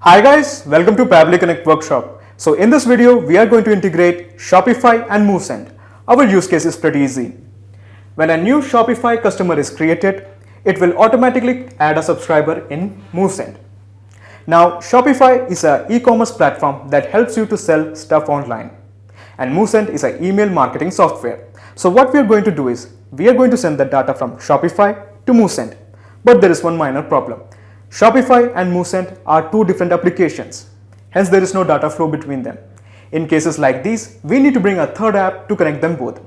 Hi guys, welcome to Pabbly Connect workshop. So in this video, we are going to integrate Shopify and MoveSend. Our use case is pretty easy. When a new Shopify customer is created, it will automatically add a subscriber in MoveSend. Now, Shopify is an e-commerce platform that helps you to sell stuff online. And MoveSend is an email marketing software. So what we are going to do is, we are going to send the data from Shopify to MoveSend. But there is one minor problem. Shopify and MoveSend are two different applications. Hence, there is no data flow between them. In cases like these, we need to bring a third app to connect them both.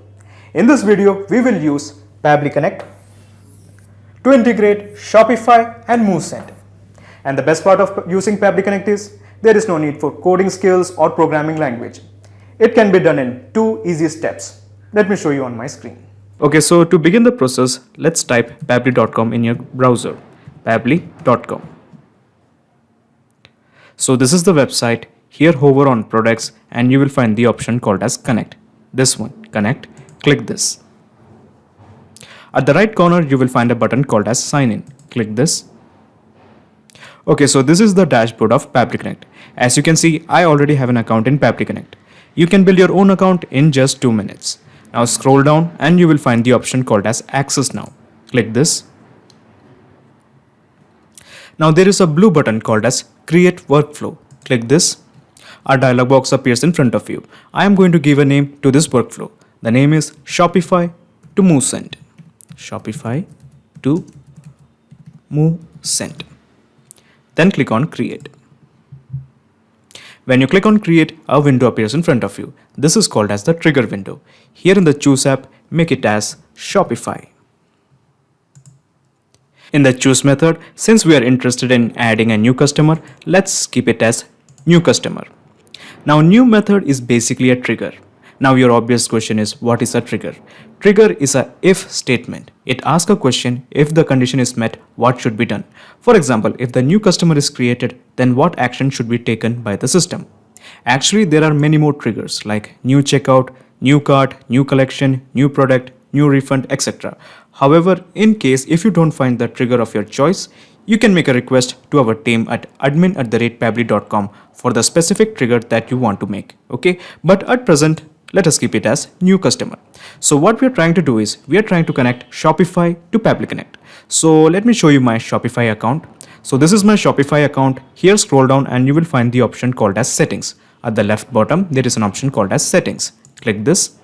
In this video, we will use Pabbly Connect to integrate Shopify and MoveSend. And the best part of using Pabbly Connect is there is no need for coding skills or programming language. It can be done in two easy steps. Let me show you on my screen. Okay, so to begin the process, let's type pabbly.com in your browser. Pabbly.com. So this is the website. Here hover on products and you will find the option called as connect. This one, connect. Click this. At the right corner you will find a button called as sign in. Click this. Okay, so this is the dashboard of Pabbly Connect. As you can see, I already have an account in Pabbly Connect. You can build your own account in just 2 minutes. Now scroll down and you will find the option called as access now. Click this. Now there is a blue button called as create workflow. Click this. A dialog box appears in front of you. I am going to give a name to this workflow. The name is Shopify to MoveSend. Shopify to MoveSend. Then click on create. When you click on create, a window appears in front of you. This is called as the trigger window. Here in the choose app, make it as Shopify. In the choose method, since we are interested in adding a new customer, let's keep it as new customer. Now new method is basically a trigger. Now your obvious question is, what is a trigger? Trigger is a if statement. It asks a question, if the condition is met, what should be done? For example, if the new customer is created, then what action should be taken by the system? Actually, there are many more triggers like new checkout, new cart, new collection, new product, new refund, etc. However, in case if you don't find the trigger of your choice, you can make a request to our team at admin@pabbly.com for the specific trigger that you want to make. Okay, but at present, let us keep it as new customer. So what we are trying to do is we are trying to connect Shopify to Pabbly Connect. So let me show you my Shopify account. So this is my Shopify account. Here scroll down and you will find the option called as settings. At the left bottom, there is an option called as settings. Click this.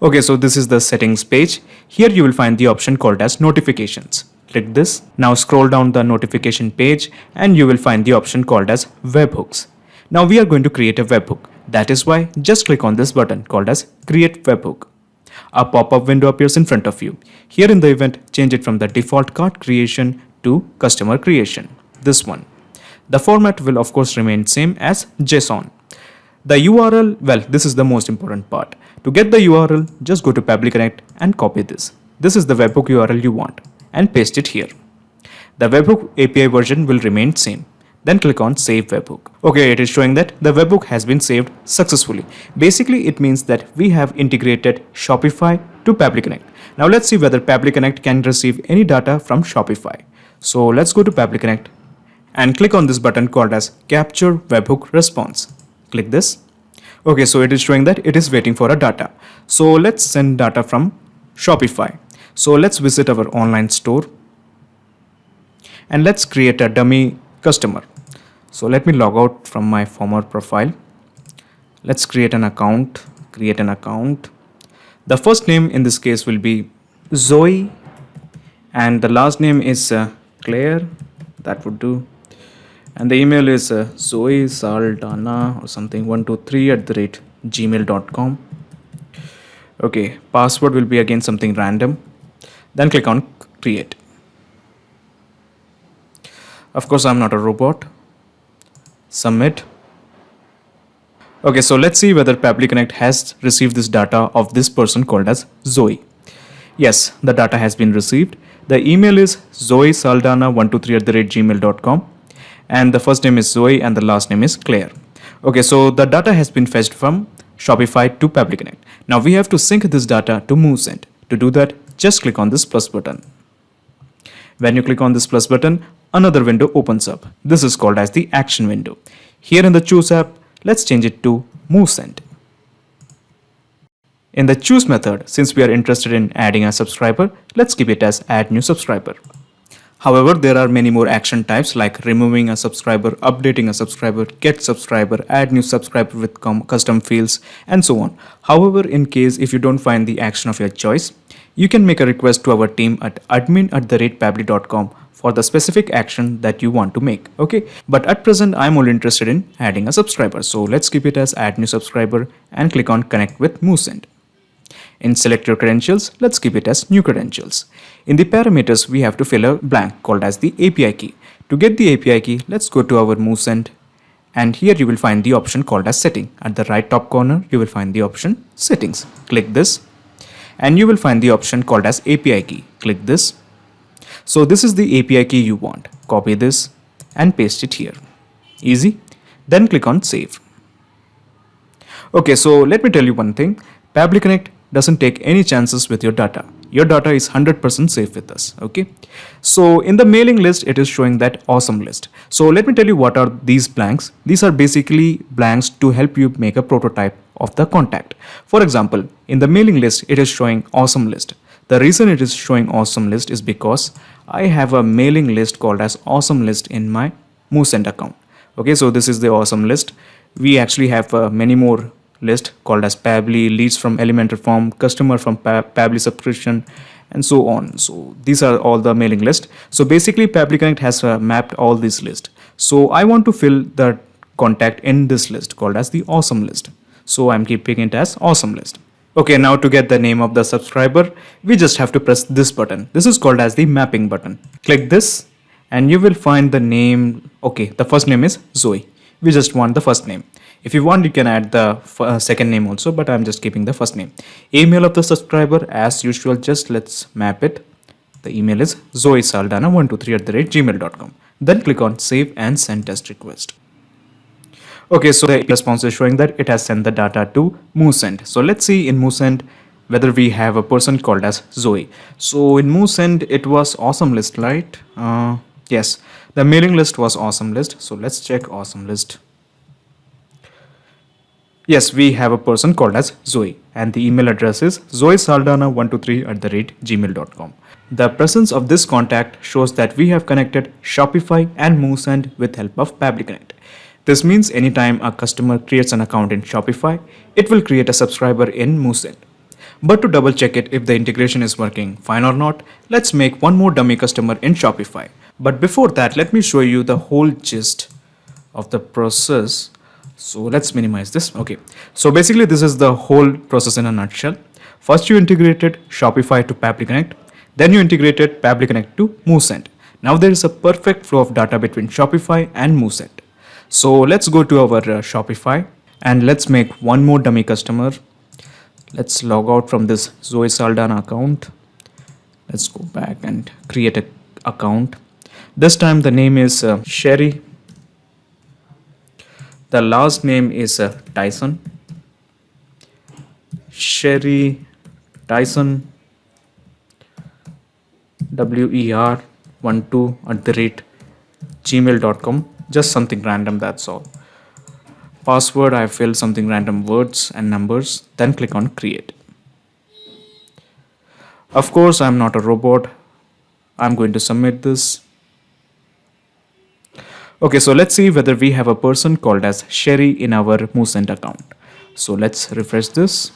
Okay, so this is the settings page. Here you will find the option called as notifications. Click this. Now scroll down the notification page and you will find the option called as webhooks. Now we are going to create a webhook. That is why just click on this button called as create webhook. A pop-up window appears in front of you. Here in the event, change it from the default cart creation to customer creation. This one. The format will of course remain same as JSON. The URL, well, this is the most important part. To get the URL, just go to Pabbly Connect and copy this. This is the webhook URL you want and paste it here. The webhook API version will remain same. Then click on save webhook. Okay, it is showing that the webhook has been saved successfully. Basically, it means that we have integrated Shopify to Pabbly Connect. Now let's see whether Pabbly Connect can receive any data from Shopify. So let's go to Pabbly Connect and click on this button called as capture webhook response. Click this. Okay, so it is showing that it is waiting for a data. So let's send data from Shopify. So let's visit our online store and let's create a dummy customer. So let me log out from my former profile. Let's create an account. The first name in this case will be Zoe and the last name is Claire. That would do. And the email is Zoe Saldana or something 123@gmail.com. Okay, password will be again something random. Then click on create. Of course, I'm not a robot. Submit. Okay, so let's see whether Pabbly Connect has received this data of this person called as Zoe. Yes, the data has been received. The email is Zoe Saldana 123@gmail.com. And the first name is Zoe and the last name is Claire. Okay, so the data has been fetched from Shopify to Pabbly Connect. Now we have to sync this data to MoveSend. To do that, just click on this plus button. When you click on this plus button, another window opens up. This is called as the action window. Here in the choose app, let's change it to move send. In the choose method, since we are interested in adding a subscriber, let's keep it as add new subscriber. However, there are many more action types like removing a subscriber, updating a subscriber, get subscriber, add new subscriber with custom fields, and so on. However, in case if you don't find the action of your choice, you can make a request to our team at admin@pabbly.com for the specific action that you want to make. Okay, but at present I'm only interested in adding a subscriber, so let's keep it as add new subscriber and click on connect with MoveSend. In select your credentials, let's keep it as new credentials. In the parameters, we have to fill a blank called as the API key. To get the API key, let's go to our MoveSend, and here you will find the option called as setting. At the right top corner, you will find the option settings. Click this and you will find the option called as API key. Click this. So this is the API key you want. Copy this and paste it here. Easy. Then click on save. Okay, so let me tell you one thing. Pabbly Connect doesn't take any chances with your data. Your data is 100% safe with us. Okay, so in the mailing list it is showing that awesome list. So let me tell you what are these blanks. These are basically blanks to help you make a prototype of the contact. For example, in the mailing list it is showing awesome list. The reason it is showing awesome list is because I have a mailing list called as awesome list in my MoveSend account. Okay, so this is the awesome list. We actually have many more list called as Pabbly, leads from Elementor form, customer from Pabbly subscription, and so on. So these are all the mailing list. So basically Pabbly Connect has mapped all these list. So I want to fill the contact in this list called as the awesome list. So I'm keeping it as awesome list. Okay, now to get the name of the subscriber, we just have to press this button. This is called as the mapping button. Click this and you will find the name. Okay, the first name is Zoe. We just want the first name. If you want, you can add the second name also, but I'm just keeping the first name. Email of the subscriber, as usual, just let's map it. The email is zoesaldana123@gmail.com. Then click on save and send test request. Okay, so the response is showing that it has sent the data to MoveSend. So let's see in MoveSend whether we have a person called as Zoe. So in MoveSend, it was awesome list, right? Yes, the mailing list was awesome list. So let's check awesome list. Yes, we have a person called as Zoe and the email address is zoesaldana123@gmail.com. The presence of this contact shows that we have connected Shopify and MoveSend with help of Pabbly Connect. This means anytime a customer creates an account in Shopify, it will create a subscriber in MoveSend. But to double check it if the integration is working fine or not, let's make one more dummy customer in Shopify. But before that, let me show you the whole gist of the process. So let's minimize this. Okay, so basically this is the whole process in a nutshell. First you integrated Shopify to Pabbly Connect, then you integrated Pabbly Connect to MoveSend. Now there is a perfect flow of data between Shopify and MoveSend. So let's go to our Shopify and let's make one more dummy customer. Let's log out from this Zoe Saldana account. Let's go back and create an account. This time the name is Sherry. The last name is Tyson. Sherry Tyson WER12@gmail.com. Just something random, that's all. Password, I filled something random, words and numbers, then click on create. Of course, I'm not a robot. I'm going to submit this. Okay, so let's see whether we have a person called as Sherry in our MoveSend account. So let's refresh this.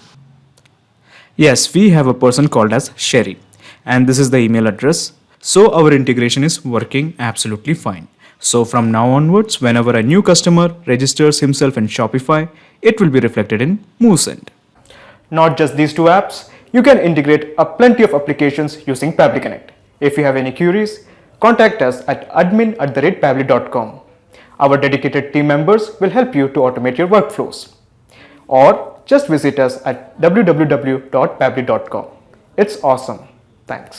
Yes, we have a person called as Sherry and this is the email address. So our integration is working absolutely fine. So from now onwards, whenever a new customer registers himself in Shopify, it will be reflected in MoveSend. Not just these two apps, you can integrate a plenty of applications using Pabbly Connect. If you have any queries, contact us at admin@pabbly.com. Our dedicated team members will help you to automate your workflows. Or just visit us at www.pabbly.com. It's awesome. Thanks.